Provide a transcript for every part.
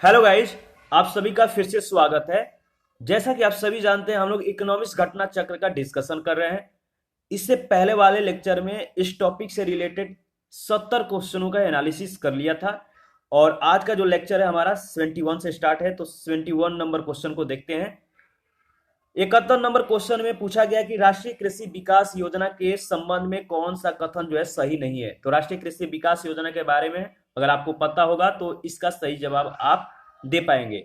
Hello guys. आप सभी का फिर से स्वागत है। जैसा कि आप सभी जानते हैं, हम लोग इकोनॉमिक्स घटना चक्र का डिस्कशन कर रहे हैं। इससे पहले वाले लेक्चर में इस टॉपिक से रिलेटेड 70 क्वेश्चनों का एनालिसिस कर लिया था और आज का जो लेक्चर है हमारा 71 से स्टार्ट है। तो 71 नंबर क्वेश्चन को देखते हैं। 71 नंबर क्वेश्चन में पूछा गया कि राष्ट्रीय कृषि विकास योजना के संबंध में कौन सा कथन जो है सही नहीं है। तो राष्ट्रीय कृषि विकास योजना के बारे में अगर आपको पता होगा तो इसका सही जवाब आप दे पाएंगे।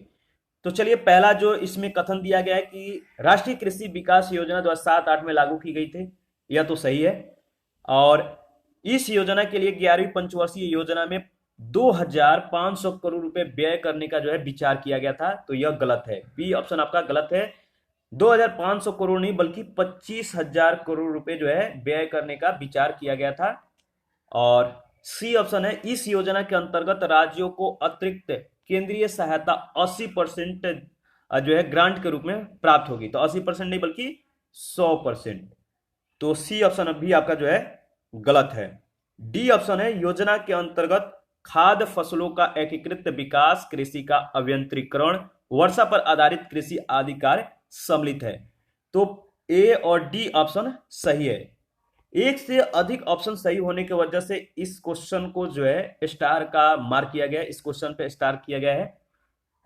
तो चलिए, पहला जो इसमें कथन दिया गया है कि राष्ट्रीय कृषि विकास योजना 2007-8 में लागू की गई थी, यह तो सही है। और इस योजना के लिए 11वीं पंचवर्षीय योजना में 2500 करोड़ रुपए व्यय करने का जो है विचार किया गया था, तो यह गलत है। बी ऑप्शन आपका गलत है। 2500 करोड़ नहीं बल्कि 25,000 करोड़ रुपए जो है व्यय करने का विचार किया गया था। और सी ऑप्शन है, इस योजना के अंतर्गत राज्यों को अतिरिक्त केंद्रीय सहायता 80% जो है ग्रांट के रूप में प्राप्त होगी। तो 80% नहीं बल्कि 100%। तो सी ऑप्शन भी आपका जो है गलत है। डी ऑप्शन है, योजना के अंतर्गत खाद्य फसलों का एकीकृत विकास, कृषि का अभियंत्रीकरण, वर्षा पर आधारित कृषि आदि कार्य सम्मिलित है। तो ए और डी ऑप्शन सही है। एक से अधिक ऑप्शन सही होने की वजह से इस क्वेश्चन को जो है स्टार का मार्क किया गया है, इस क्वेश्चन पे स्टार किया गया है।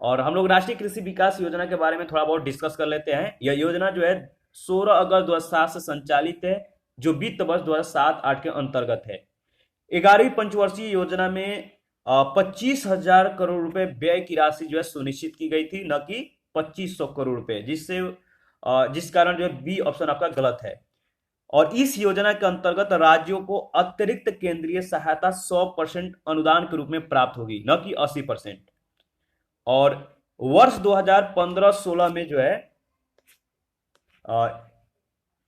और हम लोग राष्ट्रीय कृषि विकास योजना के बारे में थोड़ा बहुत डिस्कस कर लेते हैं। यह योजना जो है 16 अगस्त 2007 से संचालित है, जो वित्त वर्ष 2007-8 के अंतर्गत है। 11वीं पंचवर्षीय योजना में 25,000 करोड़ रुपए व्यय की राशि जो है सुनिश्चित की गई थी, न कि 2500 करोड़ रुपए, जिस कारण जो है बी ऑप्शन आपका गलत है। और इस योजना के अंतर्गत राज्यों को अतिरिक्त केंद्रीय सहायता 100% अनुदान के रूप में प्राप्त होगी, न कि 80%। और वर्ष 2015-16 में जो है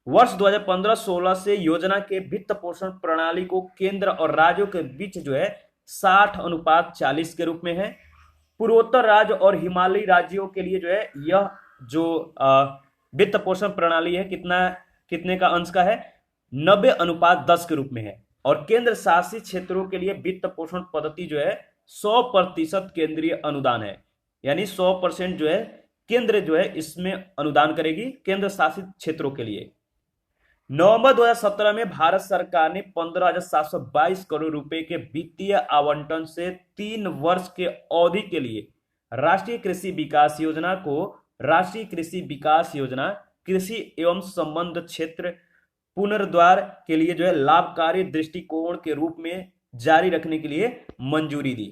वर्ष 2015-16 से योजना के वित्त पोषण प्रणाली को केंद्र और राज्यों के बीच जो है 60:40 के रूप में है। पूर्वोत्तर राज्य और हिमालयी राज्यों के लिए जो है यह जो वित्त पोषण प्रणाली है कितने का अंश का है, 90:10 के रूप में है। और केंद्र शासित क्षेत्रों के लिए वित्त पोषण पद्धति जो है 100% केंद्रीय अनुदान है, यानी 100% जो है केंद्र जो है इसमें अनुदान करेगी केंद्र शासित क्षेत्रों के लिए। नवंबर 2017 में भारत सरकार ने 15,722 करोड़ रुपए के वित्तीय आवंटन से 3 वर्ष के अवधि के लिए राष्ट्रीय कृषि विकास योजना को राष्ट्रीय कृषि विकास योजना कृषि एवं संबंध क्षेत्र पुनर्द्वार के लिए जो है लाभकारी दृष्टिकोण के रूप में जारी रखने के लिए मंजूरी दी।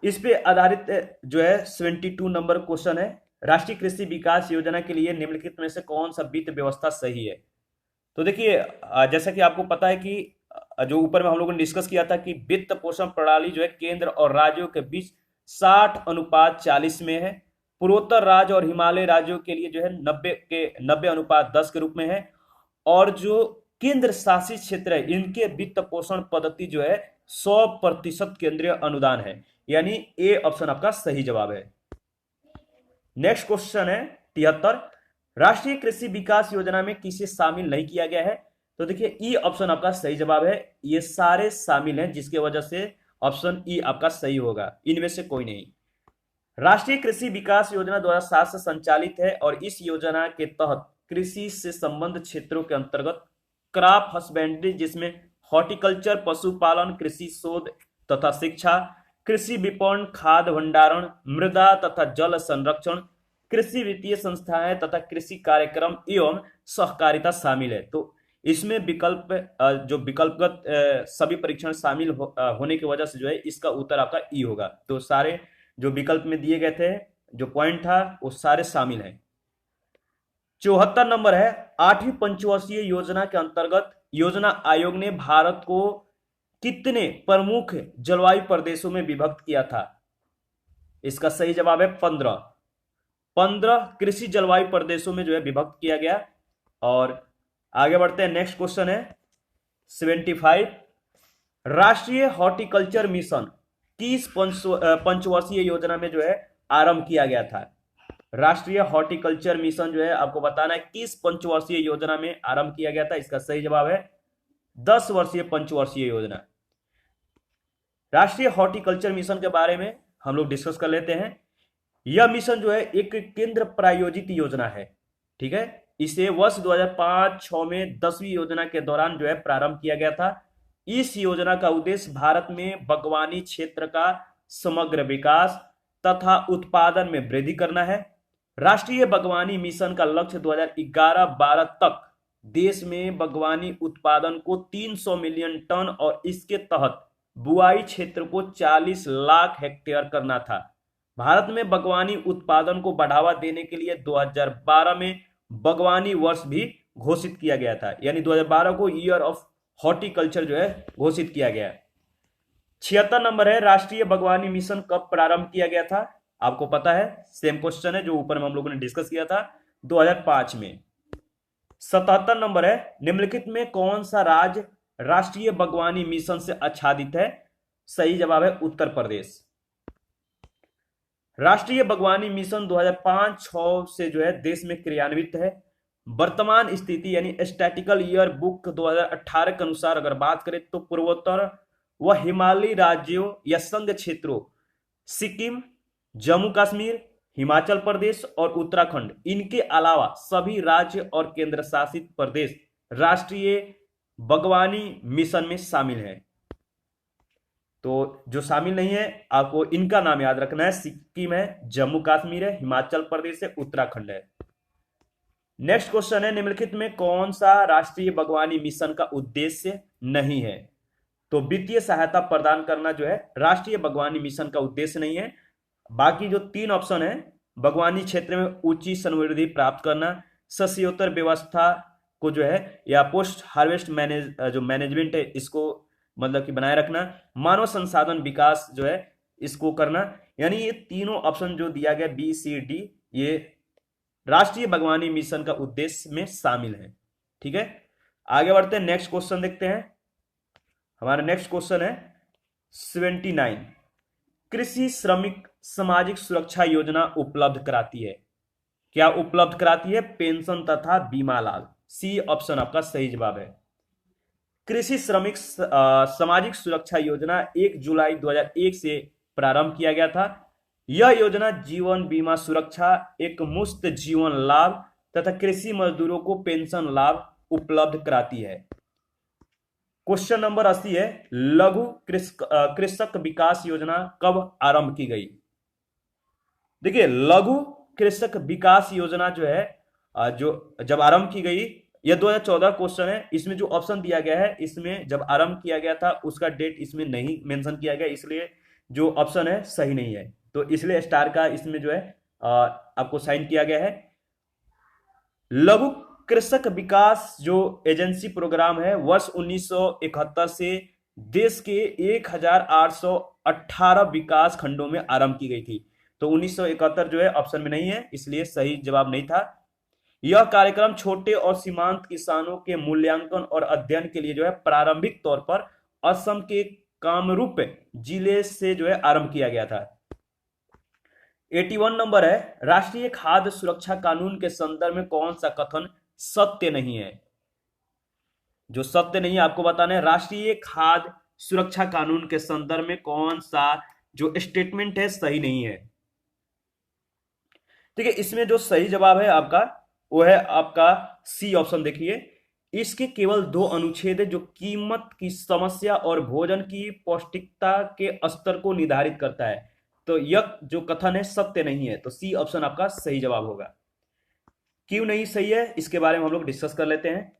इस पे आधारित जो है 72 नंबर क्वेश्चन है, राष्ट्रीय कृषि विकास योजना के लिए निम्नलिखित में से कौन सा वित्त व्यवस्था सही है। तो देखिए, जैसा कि आपको पता है कि जो ऊपर में हम लोगों ने डिस्कस किया था कि वित्त पोषण प्रणाली जो है केंद्र और राज्यों के बीच 60:40 में है। पूर्वोत्तर राज्य और हिमालय राज्यों के लिए जो है 90:10 के रूप में है। और जो केंद्र शासित क्षेत्र है इनके वित्त पोषण पद्धति जो है 100% केंद्रीय अनुदान है, यानी ए ऑप्शन आपका सही जवाब है। नेक्स्ट क्वेश्चन है 73, राष्ट्रीय कृषि विकास योजना में किसे शामिल नहीं किया गया है। तो देखिए, ई ऑप्शन आपका सही जवाब है। ये सारे शामिल हैं, जिसके वजह से ऑप्शन ई आपका सही होगा, इनमें से कोई नहीं। राष्ट्रीय कृषि विकास योजना 2007 से संचालित है और इस योजना के तहत कृषि से संबंध क्षेत्रों के अंतर्गत क्रॉप हस्बेंड्री, जिसमें हॉर्टिकल्चर, पशुपालन, कृषि शोध तथा शिक्षा, कृषि विपणन, खाद्य भंडारण, मृदा तथा जल संरक्षण, कृषि वित्तीय संस्थाएं तथा कृषि कार्यक्रम एवं सहकारिता शामिल है। तो इसमें विकल्पगत सभी परीक्षण शामिल होने की वजह से जो है इसका उत्तर आपका ई होगा। तो सारे जो विकल्प में दिए गए थे, जो पॉइंट था, वो सारे शामिल हैं। 74 नंबर है, 8वीं पंचवर्षीय योजना के अंतर्गत योजना आयोग ने भारत को कितने प्रमुख जलवायु प्रदेशों में विभक्त किया था। इसका सही जवाब है 15 कृषि जलवायु प्रदेशों में जो है विभक्त किया गया। और आगे बढ़ते हैं, नेक्स्ट क्वेश्चन है 75, राष्ट्रीय हॉर्टिकल्चर मिशन किस पंचवर्षीय योजना में जो है आरंभ किया गया था। राष्ट्रीय हॉर्टिकल्चर मिशन जो है आपको बताना है किस पंचवर्षीय योजना में आरंभ किया गया था। इसका सही जवाब है 10 वर्षीय पंचवर्षीय योजना। राष्ट्रीय हॉर्टिकल्चर मिशन के बारे में हम लोग डिस्कस कर लेते हैं। यह मिशन जो है एक केंद्र प्रायोजित योजना है, ठीक है। इसे वर्ष 2005-6 में 10वीं योजना के दौरान जो है प्रारंभ किया गया था। इस योजना का उद्देश्य भारत में बागवानी क्षेत्र का समग्र विकास तथा उत्पादन में वृद्धि करना है। राष्ट्रीय बागवानी मिशन का लक्ष्य 2011-12 तक देश में बागवानी उत्पादन को 300 मिलियन टन और इसके तहत बुआई क्षेत्र को 40 लाख हेक्टेयर करना था। भारत में बागवानी उत्पादन को बढ़ावा देने के लिए 2012 में बागवानी वर्ष भी घोषित किया गया था, यानी 2012 को ईयर ऑफ हॉर्टिकल्चर जो है घोषित किया गया। 76 नंबर है, राष्ट्रीय बागवानी मिशन कब प्रारंभ किया गया था? आपको पता है, सेम क्वेश्चन है जो ऊपर में हम लोगों ने डिस्कस किया था, 2005 में। 77 नंबर है, निम्नलिखित में कौन सा राज्य राष्ट्रीय बागवानी मिशन से आच्छादित है? सही जवाब है उत्तर प्रदेश। राष्ट्रीय बागवानी मिशन 2005-6 से जो है देश में क्रियान्वित है। वर्तमान स्थिति यानी स्टैटिकल ईयर बुक 2018 के अनुसार अगर बात करें तो पूर्वोत्तर व हिमालयी राज्यों या संघ क्षेत्रों सिक्किम, जम्मू कश्मीर, हिमाचल प्रदेश और उत्तराखंड, इनके अलावा सभी राज्य और केंद्र शासित प्रदेश राष्ट्रीय बागवानी मिशन में शामिल है। तो जो शामिल नहीं है आपको इनका नाम याद रखना है, सिक्किम है, जम्मू कश्मीर है, हिमाचल प्रदेश है, उत्तराखंड है। नेक्स्ट क्वेश्चन है, निम्नलिखित में कौन सा राष्ट्रीय बागवानी मिशन का उद्देश्य नहीं है? तो वित्तीय सहायता प्रदान करना जो है राष्ट्रीय बागवानी मिशन का उद्देश्य नहीं है। बाकी जो 3 ऑप्शन है, बागवानी क्षेत्र में ऊंची समृद्धि प्राप्त करना, सस्योत्तर व्यवस्था को जो है या पोस्ट हार्वेस्ट मैनेजमेंट है इसको मतलब कि बनाए रखना, मानव संसाधन विकास जो है इसको करना, यानी ये तीनों ऑप्शन जो दिया गया बी सी डी ये राष्ट्रीय बागवानी मिशन का उद्देश्य में शामिल है। ठीक है, आगे बढ़ते हैं, नेक्स्ट क्वेश्चन देखते हैं। हमारा नेक्स्ट क्वेश्चन है 79, कृषि श्रमिक सामाजिक सुरक्षा योजना उपलब्ध कराती है। क्या उपलब्ध कराती है? पेंशन तथा बीमा लाभ। सी ऑप्शन आपका सही जवाब है। कृषि श्रमिक सामाजिक सुरक्षा योजना 1 जुलाई 2001 से प्रारंभ किया गया था। यह योजना जीवन बीमा सुरक्षा, एक मुफ्त जीवन लाभ तथा कृषि मजदूरों को पेंशन लाभ उपलब्ध कराती है। क्वेश्चन नंबर 80 है, लघु कृषक विकास योजना कब आरंभ की गई? देखिए, लघु कृषक विकास योजना जो है जो जब आरंभ की गई, यह 2014 क्वेश्चन है। इसमें जो ऑप्शन दिया गया है इसमें जब आरंभ किया गया था उसका डेट इसमें नहीं मेंशन किया गया, इसलिए जो ऑप्शन है सही नहीं है। तो इसलिए स्टार का इसमें जो है आपको साइन किया गया है। लघु कृषक विकास जो एजेंसी प्रोग्राम है वर्ष 1971 से देश के 1818 विकास खंडों में आरंभ की गई थी। तो 1971 जो है ऑप्शन में नहीं है, इसलिए सही जवाब नहीं था। यह कार्यक्रम छोटे और सीमांत किसानों के मूल्यांकन और अध्ययन के लिए जो है प्रारंभिक तौर पर असम के कामरूप जिले से जो है आरंभ किया गया था। 81 नंबर है, राष्ट्रीय खाद्य सुरक्षा कानून के संदर्भ में कौन सा कथन सत्य नहीं है? जो सत्य नहीं है आपको बताना है। राष्ट्रीय खाद्य सुरक्षा कानून के संदर्भ में कौन सा जो स्टेटमेंट है सही नहीं है? ठीक है, इसमें जो सही जवाब है आपका वो है आपका सी ऑप्शन। देखिए, इसके केवल 2 अनुच्छेद है जो कीमत की समस्या और भोजन की पौष्टिकता के स्तर को निर्धारित करता है। तो यह जो कथन है सत्य नहीं है, तो सी ऑप्शन आपका सही जवाब होगा। क्यों नहीं सही है इसके बारे में हम लोग डिस्कस कर लेते हैं।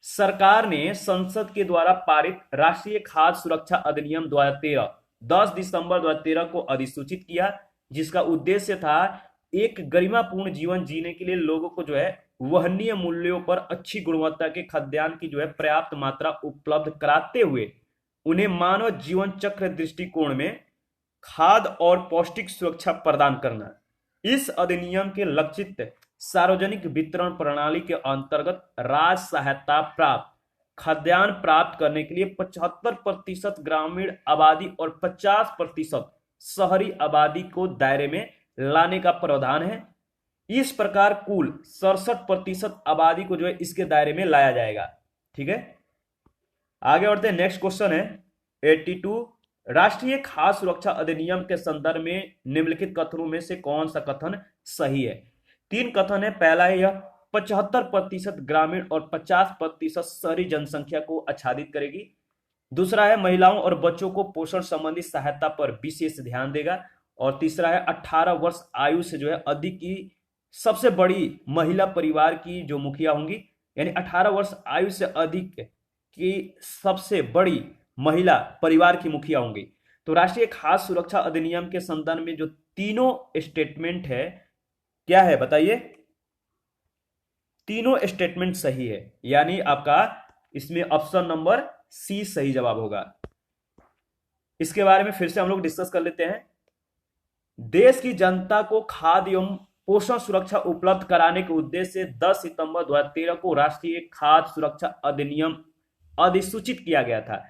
सरकार ने संसद के द्वारा पारित राष्ट्रीय खाद्य सुरक्षा अधिनियम 2013 10 दिसंबर 2013 को अधिसूचित किया, जिसका उद्देश्य था एक गरिमापूर्ण जीवन जीने के लिए लोगों को जो है वहनीय मूल्यों पर अच्छी गुणवत्ता के खाद्यान्न की जो है पर्याप्त मात्रा उपलब्ध कराते हुए उन्हें मानव जीवन चक्र दृष्टिकोण में खाद्य और पौष्टिक सुरक्षा प्रदान करना। इस अधिनियम के लक्षित सार्वजनिक वितरण प्रणाली के अंतर्गत राज्य सहायता प्राप्त खाद्यान्न प्राप्त करने के लिए 75% ग्रामीण आबादी और 50% शहरी आबादी को दायरे में लाने का प्रावधान है। इस प्रकार कुल 67% आबादी को जो है इसके दायरे में लाया जाएगा। ठीक है, आगे बढ़ते हैं। नेक्स्ट क्वेश्चन है 82, राष्ट्रीय खाद्य सुरक्षा अधिनियम के संदर्भ में निम्नलिखित कथनों में से कौन सा कथन सही है? तीन कथन है। पहला है, यह 75% ग्रामीण और 50% शहरी जनसंख्या को आच्छादित करेगी। दूसरा है, महिलाओं और बच्चों को पोषण संबंधी सहायता पर विशेष ध्यान देगा। और तीसरा है, 18 वर्ष आयु से जो है अधिक की सबसे बड़ी महिला परिवार की जो मुखिया होंगी, यानी 18 वर्ष आयु से अधिक की सबसे बड़ी महिला परिवार की मुखिया होंगी। तो राष्ट्रीय खाद्य सुरक्षा अधिनियम के संदर्भ में जो तीनों स्टेटमेंट है, क्या है बताइए? तीनों स्टेटमेंट सही है, यानी आपका इसमें ऑप्शन नंबर सी सही जवाब होगा। इसके बारे में फिर से हम लोग डिस्कस कर लेते हैं। देश की जनता को खाद्य एवं पोषण सुरक्षा उपलब्ध कराने के उद्देश्य से 10 सितंबर 2013 को राष्ट्रीय खाद्य सुरक्षा अधिनियम अधिसूचित किया गया था।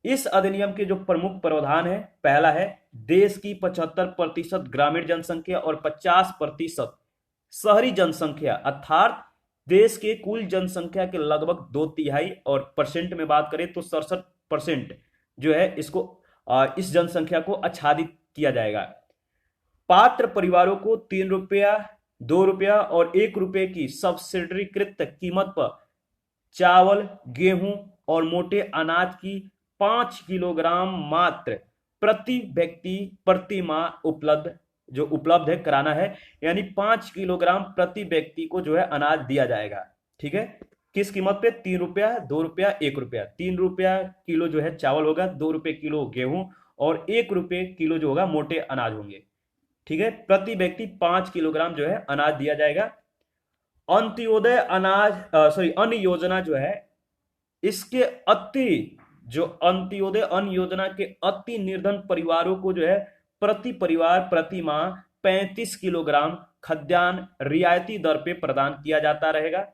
इस अधिनियम के जो प्रमुख प्रावधान है, पहला है, देश की 75% ग्रामीण जनसंख्या और 50% शहरी जनसंख्या, अर्थात देश के कुल जनसंख्या के लगभग 2/3 और परसेंट में बात करें तो 67% जो है इसको इस जनसंख्या को आच्छादित किया जाएगा। पात्र परिवारों को 3 रुपया, 2 रुपया और 1 रुपये की सब्सिडीकृत कीमत पर चावल, गेहूं और मोटे अनाज की 5 किलोग्राम मात्र प्रति व्यक्ति प्रति माह उपलब्ध है कराना है, यानी 5 किलोग्राम प्रति व्यक्ति को जो है अनाज दिया जाएगा। ठीक है, किस कीमत पे? 3 रुपया, 2 रुपया, 1 रुपया। 3 रुपया किलो जो है चावल होगा, 2 रुपये किलो गेहूं और 1 रुपये किलो जो होगा मोटे अनाज होंगे। ठीक है, प्रति व्यक्ति 5 किलोग्राम जो है अनाज दिया जाएगा। अंत्योदय अन्न योजना जो है, इसके अंत्योदय अन्न योजना के अति निर्धन परिवारों को जो है प्रति परिवार प्रति माह 35 किलोग्राम खाद्यान्न रियायती दर पे प्रदान किया जाता रहेगा।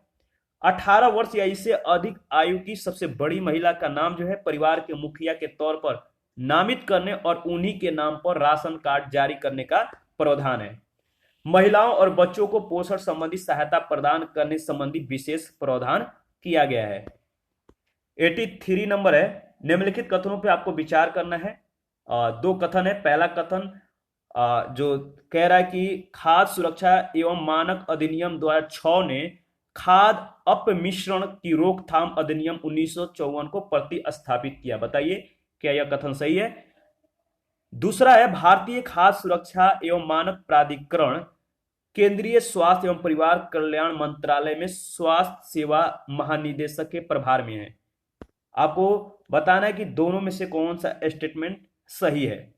18 वर्ष या इससे अधिक आयु की सबसे बड़ी महिला का नाम जो है परिवार के मुखिया के तौर पर नामित करने और उन्हीं के नाम पर राशन कार्ड जारी करने का प्रावधान है। महिलाओं और बच्चों को पोषण संबंधी सहायता प्रदान करने संबंधी विशेष प्रावधान किया गया है। 83 नंबर है, निम्नलिखित कथनों पे आपको विचार करना है। दो कथन है। पहला कथन जो कह रहा है कि खाद्य सुरक्षा एवं मानक अधिनियम 2006 ने खाद्य अपमिश्रण की रोकथाम अधिनियम 1954 को प्रतिस्थापित किया। बताइए क्या यह कथन सही है? दूसरा है, भारतीय खाद्य सुरक्षा एवं मानक प्राधिकरण केंद्रीय स्वास्थ्य एवं परिवार कल्याण मंत्रालय में स्वास्थ्य सेवा महानिदेशक के प्रभार में है। आपको बताना है कि दोनों में से कौन सा स्टेटमेंट सही है।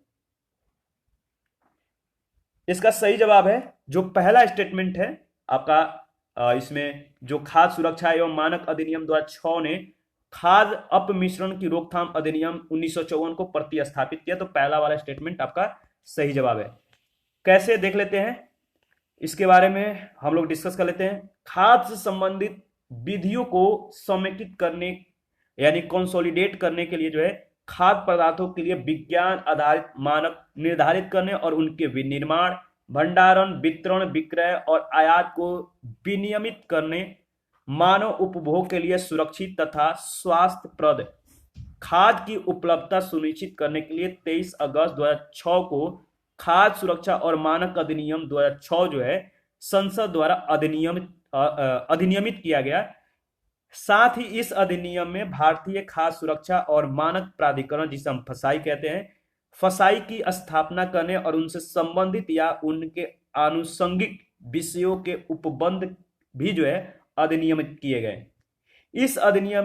इसका सही जवाब है जो पहला स्टेटमेंट है आपका। इसमें जो खाद्य सुरक्षा एवं मानक अधिनियम 2006 ने खाद्य अपमिश्रण की रोकथाम अधिनियम 1954 को प्रतिस्थापित किया, तो पहला वाला स्टेटमेंट आपका सही जवाब है। कैसे देख लेते हैं, इसके बारे में हम लोग डिस्कस कर लेते हैं। खाद्य से संबंधित विधियों को समेकित करने यानी कंसोलिडेट करने के लिए जो है खाद्य पदार्थों के लिए विज्ञान आधारित मानक निर्धारित करने और उनके विनिर्माण, भंडारण, वितरण, विक्रय और आयात को विनियमित करने, मानव उपभोग के लिए सुरक्षित तथा स्वास्थ्यप्रद खाद्य की उपलब्धता सुनिश्चित करने के लिए 23 अगस्त 2006 को खाद्य सुरक्षा और मानक अधिनियम 2006 जो है संसद द्वारा अधिनियमित किया गया। साथ ही इस अधिनियम में भारतीय खाद्य सुरक्षा और मानक प्राधिकरण, जिसे हम फसाई कहते हैं, फसाई की स्थापना करने और उनसे संबंधित या उनके आनुषंगिक विषयों के उपबंध भी जो है अधिनियमित किए गए। इस अधिनियम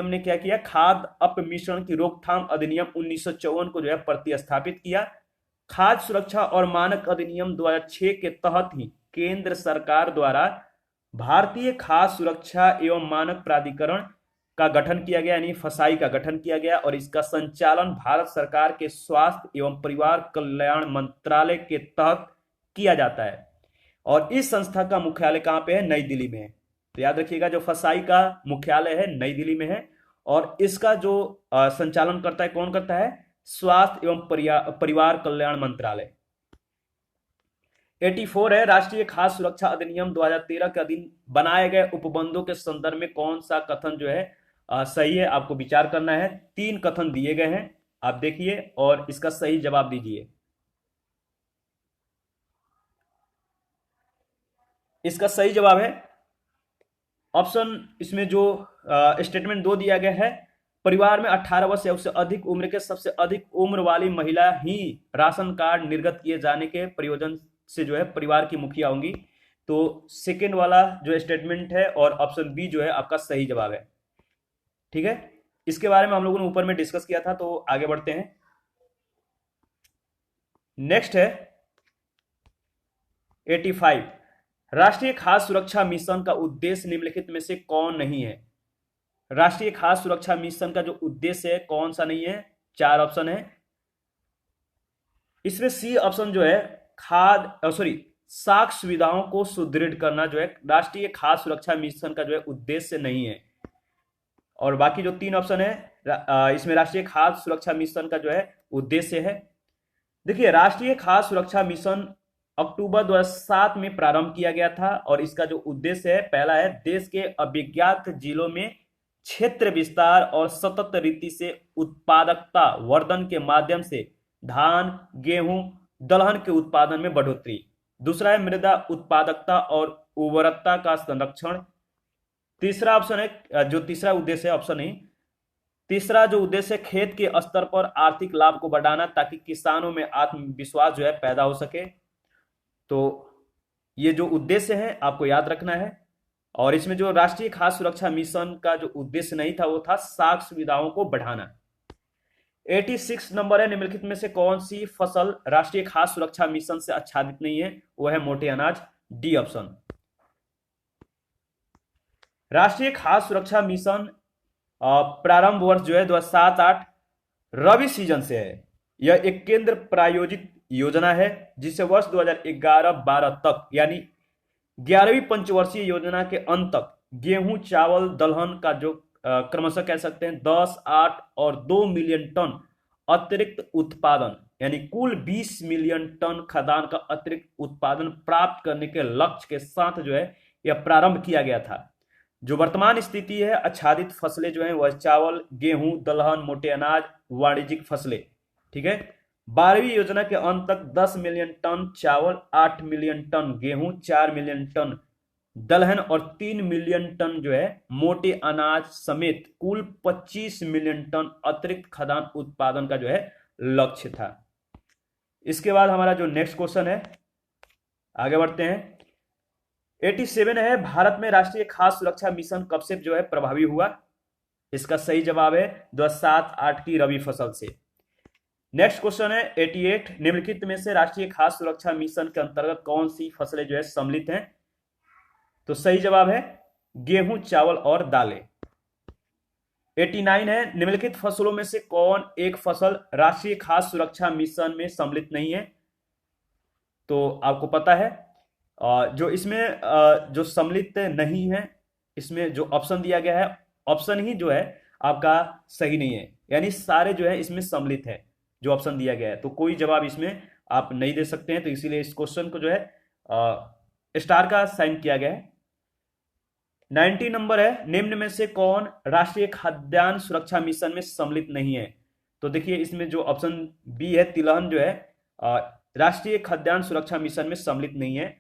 ने क्या किया? खाद्य अपमिश्रण की रोकथाम अधिनियम 1954 को जो है प्रतिस्थापित किया। खाद्य सुरक्षा और मानक अधिनियम 2006 के तहत ही केंद्र सरकार द्वारा भारतीय खाद्य सुरक्षा एवं मानक प्राधिकरण का गठन किया गया, यानी फसाई का गठन किया गया, और इसका संचालन भारत सरकार के स्वास्थ्य एवं परिवार कल्याण मंत्रालय के तहत किया जाता है। और इस संस्था का मुख्यालय कहां पे है? नई दिल्ली में है। तो याद रखिएगा, जो फसाई का मुख्यालय है नई दिल्ली में है, और इसका जो संचालन करता है, कौन करता है? स्वास्थ्य एवं परिवार कल्याण मंत्रालय। 84 है, राष्ट्रीय खाद्य सुरक्षा अधिनियम 2013 के अधीन बनाए गए उपबंधों के संदर्भ में कौन सा कथन जो है सही है? आपको विचार करना है। 3 कथन दिए गए हैं। आप देखिए और इसका सही जवाब दीजिए। इसका सही जवाब है ऑप्शन, इसमें जो स्टेटमेंट दो दिया गया है, परिवार में 18 वर्ष या उससे अधिक उम्र के सबसे अधिक उम्र वाली महिला ही राशन कार्ड निर्गत किए जाने के प्रयोजन से जो है परिवार की मुखिया होंगी। तो सेकेंड वाला जो स्टेटमेंट है और ऑप्शन बी जो है आपका सही जवाब है। ठीक है, इसके बारे में हम लोगों ने ऊपर में डिस्कस किया था, तो आगे बढ़ते हैं। नेक्स्ट है 85, राष्ट्रीय खाद्य सुरक्षा मिशन का उद्देश्य निम्नलिखित में से कौन नहीं है? राष्ट्रीय खाद्य सुरक्षा मिशन का जो उद्देश्य है कौन सा नहीं है? चार ऑप्शन है इसमें। सी ऑप्शन जो है साख सुविधाओं को सुदृढ़ करना जो है राष्ट्रीय खाद्य सुरक्षा मिशन का जो है उद्देश्य नहीं है। और बाकी जो तीन ऑप्शन है इसमें राष्ट्रीय खाद्य सुरक्षा मिशन का जो है उद्देश्य है। देखिए, राष्ट्रीय खाद्य सुरक्षा मिशन अक्टूबर 2007 में प्रारंभ किया गया था और इसका जो उद्देश्य है, पहला है देश के अभिज्ञात जिलों में क्षेत्र विस्तार और सतत रीति से उत्पादकता वर्धन के माध्यम से धान, गेहूं, दलहन के उत्पादन में बढ़ोतरी। दूसरा है मृदा उत्पादकता और उर्वरता का संरक्षण। तीसरा ऑप्शन है जो तीसरा उद्देश्य है ऑप्शन ए, तीसरा जो उद्देश्य है खेत के स्तर पर आर्थिक लाभ को बढ़ाना ताकि किसानों में आत्मविश्वास जो है पैदा हो सके। तो ये जो उद्देश्य है आपको याद रखना है। और इसमें जो राष्ट्रीय खाद्य सुरक्षा मिशन का जो उद्देश्य नहीं था वो था साख सुविधाओं को बढ़ाना। 86 नंबर है, निम्नलिखित में से कौन सी फसल राष्ट्रीय खाद्य सुरक्षा मिशन से आच्छादित नहीं है? वो है मोटे अनाज, डी ऑप्शन। राष्ट्रीय खाद्य सुरक्षा मिशन प्रारंभ वर्ष जो है 2007-08 रबी सीजन से है। यह एक केंद्र प्रायोजित योजना है जिसे वर्ष 2011-12 तक यानी 11वीं पंचवर्षीय योजना के अंत तक गेहूं, चावल, दलहन का जो क्रमशः कह सकते हैं 10, 8 और 2 मिलियन टन अतिरिक्त उत्पादन यानी कुल 20 मिलियन टन खाद्यान्न का अतिरिक्त उत्पादन प्राप्त करने के लक्ष्य के साथ जो है यह प्रारंभ किया गया था। जो वर्तमान स्थिति है, आच्छादित फसलें जो है वह चावल, गेहूं, दलहन, मोटे अनाज, वाणिज्यिक फसलें। ठीक है, 12वीं योजना के अंत तक 10 मिलियन टन चावल, 8 मिलियन टन गेहूं, 4 मिलियन टन दलहन और 3 मिलियन टन जो है मोटे अनाज समेत कुल 25 मिलियन टन अतिरिक्त खाद्यान्न उत्पादन का जो है लक्ष्य था। इसके बाद हमारा जो नेक्स्ट क्वेश्चन है, आगे बढ़ते हैं। 87 है, भारत में राष्ट्रीय खाद्य सुरक्षा मिशन कब से जो है प्रभावी हुआ? इसका सही जवाब है 2007-08 की रबी फसल से। नेक्स्ट क्वेश्चन है 88, निम्नलिखित में से राष्ट्रीय खाद्य सुरक्षा मिशन के अंतर्गत कौन सी फसलें जो है सम्मिलित हैं? तो सही जवाब है गेहूं, चावल और दालें। 89 है, निम्नलिखित फसलों में से कौन एक फसल राष्ट्रीय खाद्य सुरक्षा मिशन में सम्मिलित नहीं है? तो आपको पता है जो इसमें जो सम्मिलित नहीं है, इसमें जो ऑप्शन दिया गया है, ऑप्शन ही जो है आपका सही नहीं है, यानी सारे जो है इसमें सम्मिलित है जो ऑप्शन दिया गया है। तो कोई जवाब इसमें आप नहीं दे सकते हैं, तो इसीलिए इस क्वेश्चन को जो है स्टार का साइन किया गया है। 90 नंबर है, निम्न में से कौन राष्ट्रीय खाद्यान्न सुरक्षा मिशन में सम्मिलित नहीं है? तो देखिए इसमें जो ऑप्शन बी है, तिलहन जो है राष्ट्रीय खाद्यान्न सुरक्षा मिशन में सम्मिलित नहीं है।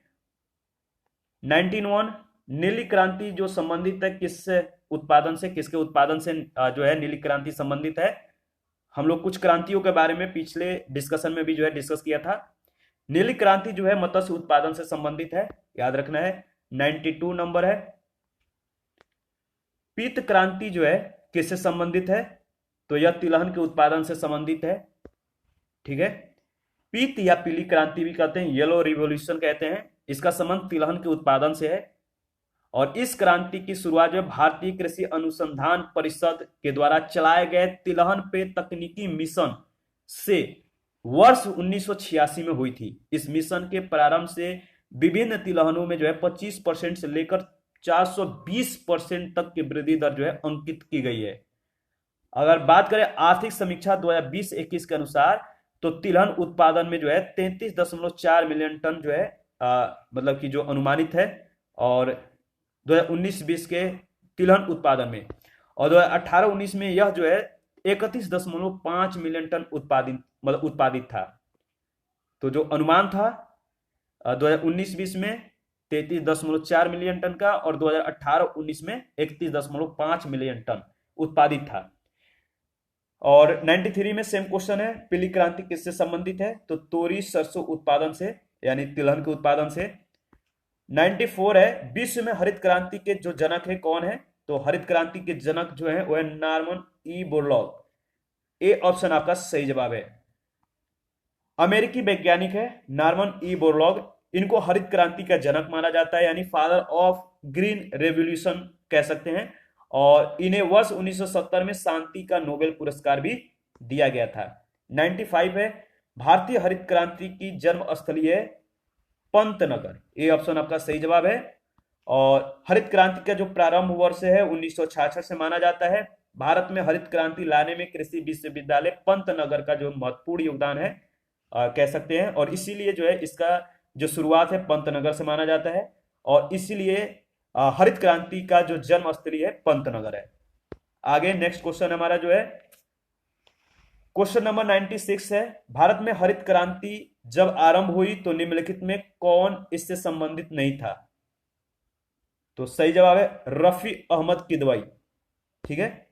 19 नीली क्रांति जो संबंधित है किस उत्पादन से, किसके उत्पादन से जो है नीली क्रांति संबंधित है? हम लोग कुछ क्रांतियों के बारे में पिछले डिस्कशन में भी जो है डिस्कस किया था। नीली क्रांति जो है मत्स्य उत्पादन से संबंधित है, याद रखना है। 92 नंबर है, पीत क्रांति जो है किससे संबंधित है? तो यह तिलहन के उत्पादन से संबंधित है। ठीक है, पीत या पीली क्रांति भी कहते हैं, येलो रिवॉल्यूशन कहते हैं, इसका संबंध तिलहन के उत्पादन से है। और इस क्रांति की शुरुआत जो भारतीय कृषि अनुसंधान परिषद के द्वारा चलाए गए तिलहन पे तकनीकी मिशन से वर्ष 1986 में हुई थी। इस मिशन के प्रारंभ से विभिन्न तिलहनों में जो है 25% से लेकर 420% तक की वृद्धि दर जो है अंकित की गई है। अगर बात करें आर्थिक समीक्षा 2020-21 के अनुसार, तो तिलहन उत्पादन में जो है 33.4 मिलियन टन जो है मतलब कि जो अनुमानित है, और 2019-20 के तिलहन उत्पादन में, और 2018-19 में यह जो है 31.5 मिलियन टन उत्पादित था। तो जो अनुमान था 2019-20 में 33.4 मिलियन टन का, और 2018-19 में 31.5 मिलियन टन उत्पादित था। और 93 में सेम क्वेश्चन है, पीली क्रांति किससे संबंधित है? तो तोरी सरसों उत्पादन से, यानी तिलहन के उत्पादन से। 94 है, विश्व में हरित क्रांति के जो जनक है कौन है? तो हरित क्रांति के जनक जो है वह Norman E Borlaug. A option आपका सही जवाब है। अमेरिकी वैज्ञानिक है नॉर्मन ई बोरलॉग, इनको हरित क्रांति का जनक माना जाता है, यानी फादर ऑफ ग्रीन रेवोल्यूशन कह सकते हैं। और इन्हें वर्ष 1970 में शांति का नोबेल पुरस्कार भी दिया गया था। 95 है, भारतीय हरित क्रांति की जन्मस्थली है पंतनगर। ए ऑप्शन आपका सही जवाब है। और हरित क्रांति का जो प्रारंभ वर्ष है 1966 से माना जाता है। भारत में हरित क्रांति लाने में कृषि विश्वविद्यालय पंतनगर का जो महत्वपूर्ण योगदान है कह सकते हैं, और इसीलिए जो है इसका जो शुरुआत है पंतनगर से माना जाता है, और इसीलिए हरित क्रांति का जो जन्मस्थली है पंतनगर है। आगे नेक्स्ट क्वेश्चन हमारा जो है क्वेश्चन नंबर 96 है, भारत में हरित क्रांति जब आरंभ हुई तो निम्नलिखित में कौन इससे संबंधित नहीं था? तो सही जवाब है रफी अहमद किदवई। ठीक है।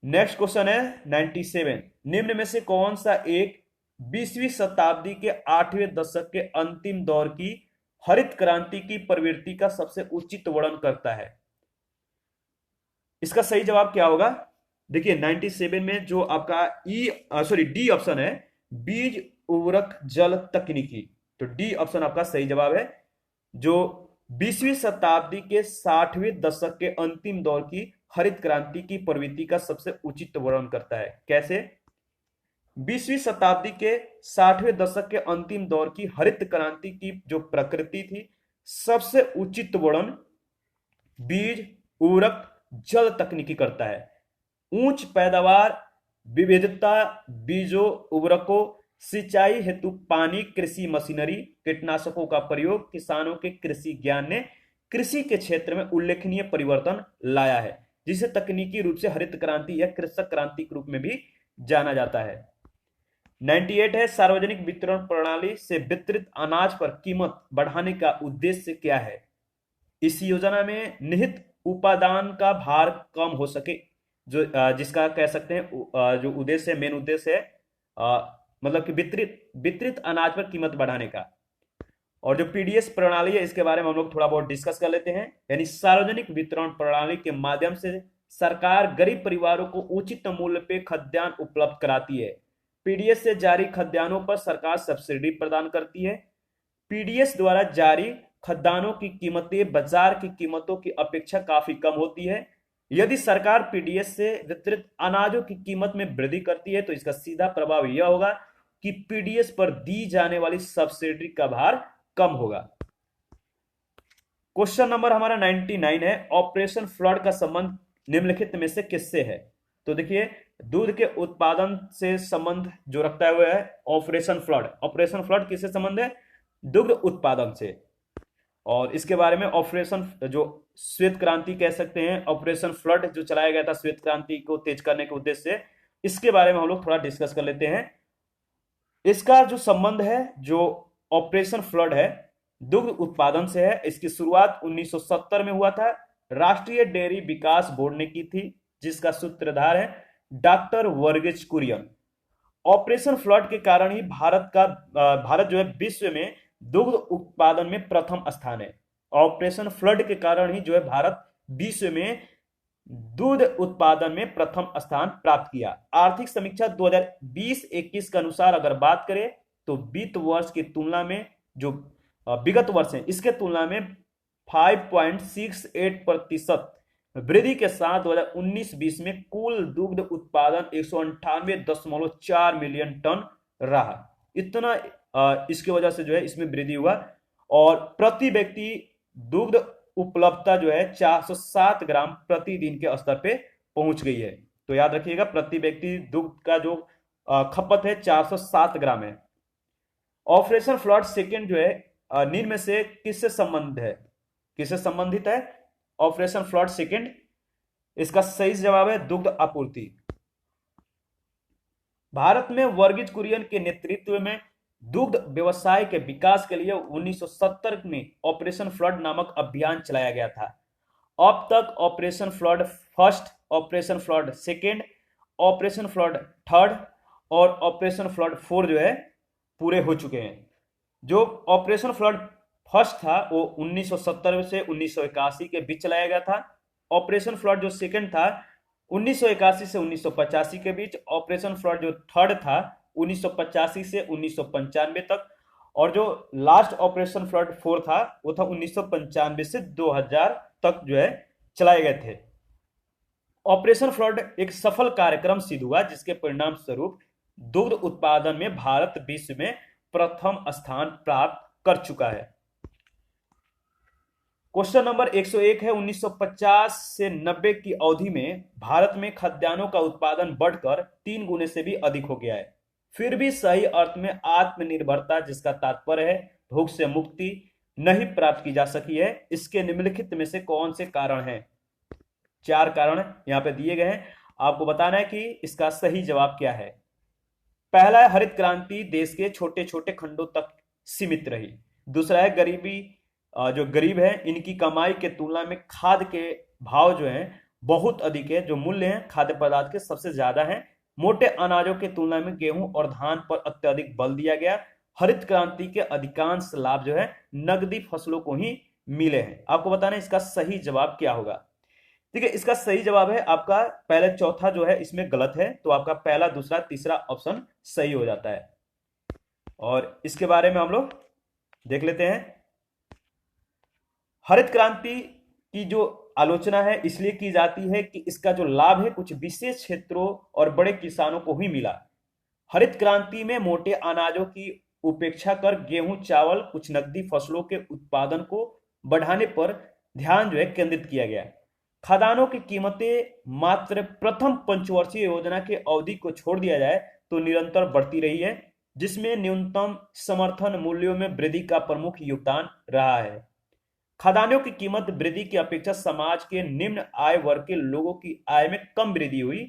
नेक्स्ट क्वेश्चन है 97, निम्न में से कौन सा एक 20वीं शताब्दी के 8वें दशक के अंतिम दौर की हरित क्रांति की प्रवृत्ति का सबसे उचित वर्णन करता है? इसका सही जवाब क्या होगा? देखिए 97 में जो आपका डी ऑप्शन है, बीज उर्वरक जल तकनीकी। तो डी ऑप्शन आपका सही जवाब है, जो 20वीं शताब्दी के 60वें दशक के अंतिम दौर की हरित क्रांति की प्रवृत्ति का सबसे उचित वर्णन करता है। कैसे? 20वीं शताब्दी के 60वें दशक के अंतिम दौर की हरित क्रांति की जो प्रकृति थी, सबसे उचित वर्णन बीज उर्वरक जल तकनीकी करता है। उच्च पैदावार, विविधता, बीजों, उर्वरकों, सिंचाई हेतु पानी, कृषि मशीनरी, कीटनाशकों का प्रयोग, किसानों के कृषि ज्ञान ने कृषि के क्षेत्र में उल्लेखनीय परिवर्तन लाया है, जिसे तकनीकी रूप से हरित क्रांति या कृषक क्रांति के रूप में भी जाना जाता है। 98 है, सार्वजनिक वितरण प्रणाली से वितरित अनाज पर कीमत बढ़ाने का उद्देश्य क्या है? इस योजना में निहित उपादान का भार कम हो सके, जो जिसका कह सकते हैं जो उद्देश्य है, मेन उद्देश्य है मतलब कि वितरित अनाज पर कीमत बढ़ाने का। और जो पीडीएस प्रणाली है इसके बारे में हम लोग थोड़ा बहुत डिस्कस कर लेते हैं। यानी सार्वजनिक वितरण प्रणाली के माध्यम से सरकार गरीब परिवारों को उचित मूल्य पे खाद्यान्न उपलब्ध कराती है। पीडीएस से जारी खाद्यान्नों पर सरकार सब्सिडी प्रदान करती है। पीडीएस द्वारा जारी खाद्यान्नों की कीमतें बाजार की कीमतों की अपेक्षा काफी कम होती है। यदि सरकार पीडीएस से वितरित अनाजों की कीमत में वृद्धि करती है तो इसका सीधा प्रभाव यह होगा कि पीडीएस पर दी जाने वाली सब्सिडी का भार कम होगा। क्वेश्चन नंबर हमारा 99 है, ऑपरेशन फ्लड का संबंध निम्नलिखित में से किससे है? तो देखिए दूध के उत्पादन से संबंध जो रखता है वह है ऑपरेशन फ्लड। ऑपरेशन फ्लड किससे संबंध है? दुग्ध उत्पादन से। और इसके बारे में ऑपरेशन जो श्वेत क्रांति कह सकते हैं, ऑपरेशन फ्लड जो चलाया गया था श्वेत क्रांति को तेज करने के उद्देश्य से, इसके बारे में हम लोग थोड़ा डिस्कस कर लेते हैं। इसका जो संबंध है, जो ऑपरेशन फ्लड है, दुग्ध उत्पादन से है। इसकी शुरुआत 1970 में हुआ था। राष्ट्रीय डेयरी विकास बोर्ड ने की थी, जिसका सूत्रधार है doctor Verghese Kurien. Operation flood के कारण ही भारत जो है विश्व में दुग्ध उत्पादन में प्रथम स्थान है। ऑपरेशन फ्लड के कारण ही जो है भारत विश्व में दूध उत्पादन में प्रथम स्थान प्राप्त किया। आर्थिक समीक्षा 2020-21 के अनुसार अगर बात करें तो वित्त वर्ष की तुलना में जो विगत वर्ष है इसके तुलना में 5.68% वृद्धि के साथ 2019-20 में कुल दुग्ध उत्पादन 198.4 मिलियन टन रहा। इतना इसकी वजह से जो है इसमें वृद्धि हुआ। और प्रति व्यक्ति दुग्ध उपलब्धता जो है 407 ग्राम प्रतिदिन के स्तर पे पहुंच गई है। तो याद रखिएगा प्रति व्यक्ति दुग्ध का जो खपत है 407 ग्राम है। ऑपरेशन फ्लड सेकेंड जो है निम्न में से किससे संबंधित है? ऑपरेशन फ्लड सेकेंड, इसका सही जवाब है दुग्ध आपूर्ति। भारत में वर्गीज कुरियन के नेतृत्व में दुग्ध व्यवसाय के विकास के लिए 1970 में ऑपरेशन फ्लड नामक अभियान चलाया गया था। अब तक operation flood first, operation flood second, operation flood third और ऑपरेशन फ्लड फोर जो है पूरे हो चुके हैं। जो ऑपरेशन फ्लड फर्स्ट था वो 1970 से 1981 के बीच चलाया गया था। ऑपरेशन फ्लड जो सेकेंड था 1981 से 1985 के बीच। ऑपरेशन फ्लड जो थर्ड था 1985 से 1995 तक। और जो लास्ट ऑपरेशन फ्लड फोर था वो था 1995 से 2000 तक जो है चलाए गए थे। ऑपरेशन फ्लड एक सफल कार्यक्रम सिद्ध हुआ जिसके परिणाम स्वरूप दुग्ध उत्पादन में भारत विश्व में प्रथम स्थान प्राप्त कर चुका है। क्वेश्चन नंबर 101 है, 1950 से 90 की अवधि में भारत में खाद्यान्नों का उत्पादन बढ़कर 3 गुने से भी अधिक हो गया है। फिर भी सही अर्थ में आत्मनिर्भरता, जिसका तात्पर्य है भूख से मुक्ति, नहीं प्राप्त की जा सकी है। इसके निम्नलिखित में से कौन से कारण हैं? 4 कारण यहां पे दिए गए हैं, आपको बताना है कि इसका सही जवाब क्या है। पहला है हरित क्रांति देश के छोटे छोटे खंडों तक सीमित रही। दूसरा है गरीबी, जो गरीब है इनकी कमाई के तुलना में खाद्य के भाव जो हैं बहुत अधिक है। जो मूल्य हैं खाद्य पदार्थ के सबसे ज्यादा हैं। मोटे अनाजों की तुलना में गेहूं और धान पर अत्यधिक बल दिया गया। हरित क्रांति के अधिकांश लाभ जो है नगदी फसलों को ही मिले हैं। आपको बताना है इसका सही जवाब क्या होगा। ठीक है, इसका सही जवाब है आपका पहले चौथा जो है इसमें गलत है, तो आपका पहला दूसरा तीसरा ऑप्शन सही हो जाता है। और इसके बारे में हम लोग देख लेते हैं। हरित क्रांति की जो आलोचना है इसलिए की जाती है कि इसका जो लाभ है कुछ विशेष क्षेत्रों और बड़े किसानों को ही मिला। हरित क्रांति में मोटे अनाजों की उपेक्षा कर गेहूं, चावल, कुछ नकदी फसलों के उत्पादन को बढ़ाने पर ध्यान जो है केंद्रित किया गया। खाद्यान्नों की कीमतें मात्र प्रथम पंचवर्षीय योजना की अवधि को छोड़ दिया जाए तो निरंतर बढ़ती रही है, जिसमें न्यूनतम समर्थन मूल्यों में वृद्धि का प्रमुख योगदान रहा है। खाद्यान्नों की कीमत वृद्धि की अपेक्षा समाज के निम्न आय वर्ग के लोगों की आय में कम वृद्धि हुई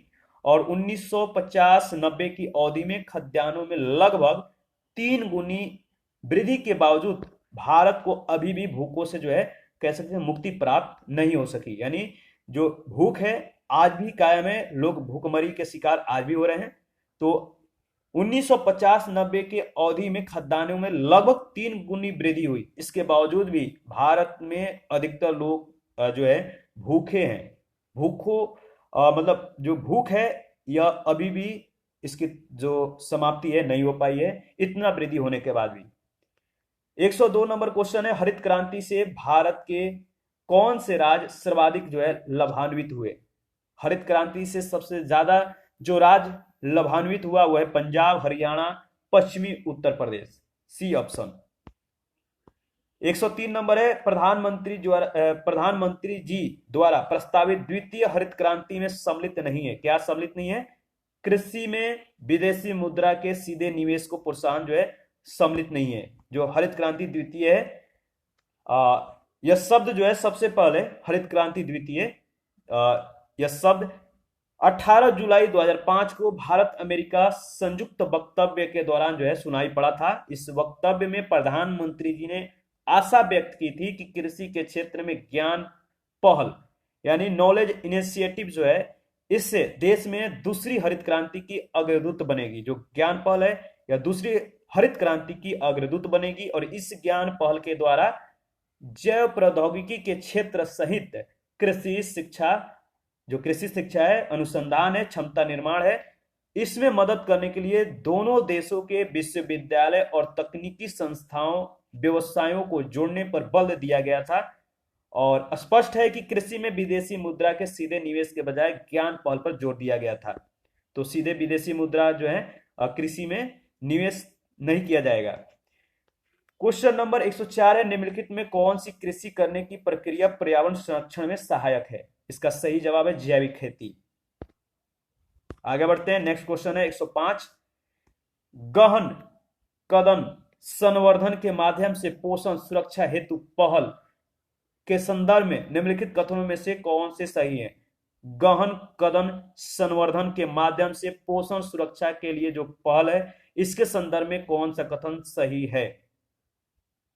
और 1950-90 की अवधि में खाद्यान्नों में लगभग 3 गुनी वृद्धि के बावजूद भारत को अभी भी भूखों से जो है कह सकते हैं मुक्ति प्राप्त नहीं हो सकी। यानी जो भूख है आज भी कायम है, लोग भूखमरी के शिकार आज भी हो रहे हैं। तो 1950-90 के अवधि में खाद्यान्नों में लगभग 3 गुनी वृद्धि हुई। इसके बावजूद भी भारत में अधिकतर लोग जो है भूखे हैं। मतलब जो भूख है यह अभी भी इसकी जो समाप्ति है नहीं हो पाई है, इतना वृद्धि होने के बाद भी। 102 नंबर क्वेश्चन है, हरित क्रांति से भारत के कौन से राज्य सर्वाधिक जो है लाभान्वित हुए? हरित क्रांति से सबसे ज्यादा जो राज्य लाभान्वित हुआ वह है पंजाब, हरियाणा, पश्चिमी Uttar Pradesh, C option. 103 number है, प्रधानमंत्री जी द्वारा प्रस्तावित द्वितीय हरित क्रांति में सम्मिलित नहीं है। क्या सम्मिलित नहीं है? कृषि में विदेशी मुद्रा के सीधे निवेश को प्रोत्साहन जो है सम्मिलित नहीं है। जो हरित क्रांति द्वितीय है, यह शब्द जो है सबसे पहले हरित क्रांति द्वितीय, यह शब्द 18 जुलाई 2005 को भारत अमेरिका संयुक्त वक्तव्य के दौरान जो है सुनाई पड़ा था। इस वक्तव्य में प्रधानमंत्री जी ने आशा व्यक्त की थी कि कृषि के क्षेत्र में ज्ञान पहल यानी नॉलेज इनिशिएटिव जो है इससे देश में दूसरी हरित क्रांति की अग्रदूत बनेगी। जो ज्ञान पहल है या दूसरी हरित क्रांति की अग्रदूत बनेगी और इस ज्ञान पहल के द्वारा जैव प्रौद्योगिकी के क्षेत्र सहित कृषि शिक्षा, जो कृषि शिक्षा है, अनुसंधान है, क्षमता निर्माण है, इसमें मदद करने के लिए दोनों देशों के विश्वविद्यालय और तकनीकी संस्थाओं व्यवसायों को जोड़ने पर बल दिया गया था। और स्पष्ट है कि कृषि में विदेशी मुद्रा के सीधे निवेश के बजाय ज्ञान पहल पर जोर दिया गया था। तो सीधे विदेशी मुद्रा जो है कृषि में निवेश नहीं किया जाएगा। क्वेश्चन नंबर 104 है, निम्नलिखित में कौन सी कृषि करने की प्रक्रिया पर्यावरण संरक्षण में सहायक है? इसका सही जवाब है जैविक खेती। आगे बढ़ते हैं, नेक्स्ट क्वेश्चन है 105, गहन कदम संवर्धन के माध्यम से पोषण सुरक्षा हेतु पहल के संदर्भ में निम्नलिखित कथनों में से कौन से सही है? गहन कदम संवर्धन के माध्यम से पोषण सुरक्षा के लिए जो पहल है, इसके संदर्भ में कौन सा कथन सही है?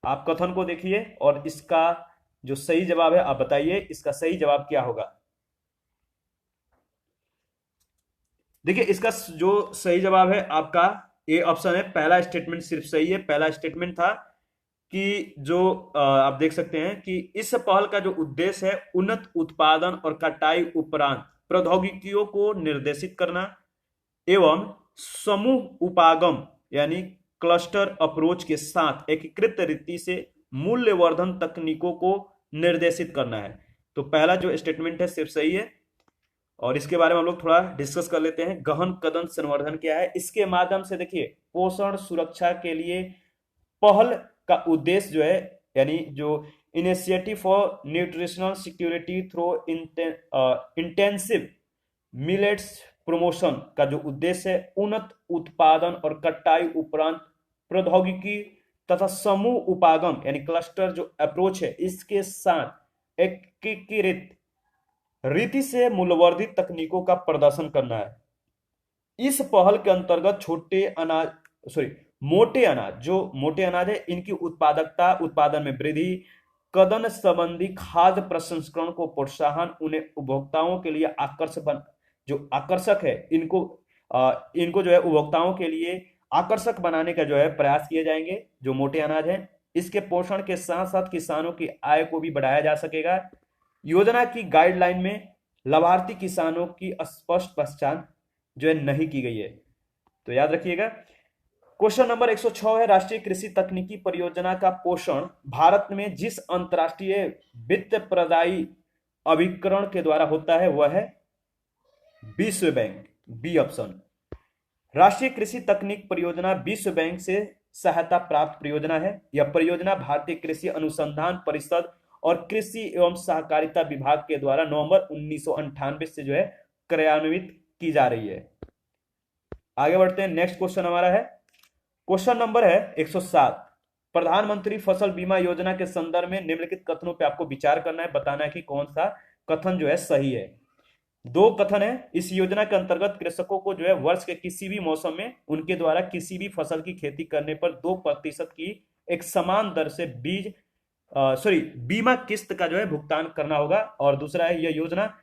आप कथन को देखिए और इसका जो सही जवाब है आप बताइए, इसका सही जवाब क्या होगा। देखिए इसका जो सही जवाब है आपका ए ऑप्शन है, पहला स्टेटमेंट सिर्फ सही है। पहला स्टेटमेंट था कि जो आप देख सकते हैं कि इस पहल का जो उद्देश्य है उन्नत उत्पादन और कटाई उपरांत प्रौद्योगिकियों को निर्देशित करना एवं समूह उपागम यानी क्लस्टर अप्रोच के साथ एकीकृत रीति से मूल्यवर्धन तकनीकों को निर्देशित करना है। तो पहला जो स्टेटमेंट है सिर्फ सही है। और इसके बारे में हम लोग थोड़ा डिस्कस कर लेते हैं। गहन कदम संवर्धन क्या है? इसके माध्यम से देखिए पोषण सुरक्षा के लिए पहल का उद्देश्य जो है, यानी जो initiative for nutritional security through intensive millets promotion का जो उद्देश्य है उन्नत उत्पादन और कटाई उपरांत प्रौद्योगिकी तथा समूह उपागम यानी क्लस्टर जो अप्रोच है इसके साथ एकीकृत रीति से मूल्यवर्धित तकनीकों का प्रदर्शन करना है। इस पहल के अंतर्गत मोटे अनाज जो मोटे अनाज है इनकी उत्पादकता उत्पादन में वृद्धि, कदन संबंधी खाद्य प्रसंस्करण को प्रोत्साहन, उन्हें उपभोक्ताओं के लिए आकर्षक है इनको जो है उपभोक्ताओं के लिए आकर्षक बनाने का जो है प्रयास किए जाएंगे जो मोटे अनाज है। इसके पोषण के साथ साथ किसानों की आय को भी बढ़ाया जा सकेगा। योजना की गाइडलाइन में लाभार्थी किसानों की स्पष्ट पहचान जो है नहीं की गई है, तो याद रखिएगा। क्वेश्चन नंबर 106 है, राष्ट्रीय कृषि तकनीकी परियोजना का पोषण भारत में जिस अंतरराष्ट्रीय वित्त प्रदायी अभिकरण के द्वारा होता है वह है विश्व बैंक, बी ऑप्शन। राष्ट्रीय कृषि तकनीक परियोजना विश्व बैंक से सहायता प्राप्त परियोजना है। यह परियोजना भारतीय कृषि अनुसंधान परिषद और कृषि एवं सहकारिता विभाग के द्वारा नवंबर 1998 से जो है क्रियान्वित की जा रही है। आगे बढ़ते हैं, नेक्स्ट क्वेश्चन हमारा है, क्वेश्चन नंबर है 107। प्रधानमंत्री फसल बीमा योजना के संदर्भ में निम्नलिखित कथनों पे आपको विचार करना है, बताना है कि कौन सा कथन जो है सही है। दो कथन है, इस योजना के अंतर्गत कृषकों को जो है वर्ष के किसी भी मौसम में उनके द्वारा किसी भी फसल की खेती करने पर 2% की एक समान दर से बीमा किस्त का जो है भुगतान करना होगा। और दूसरा है, यह योजना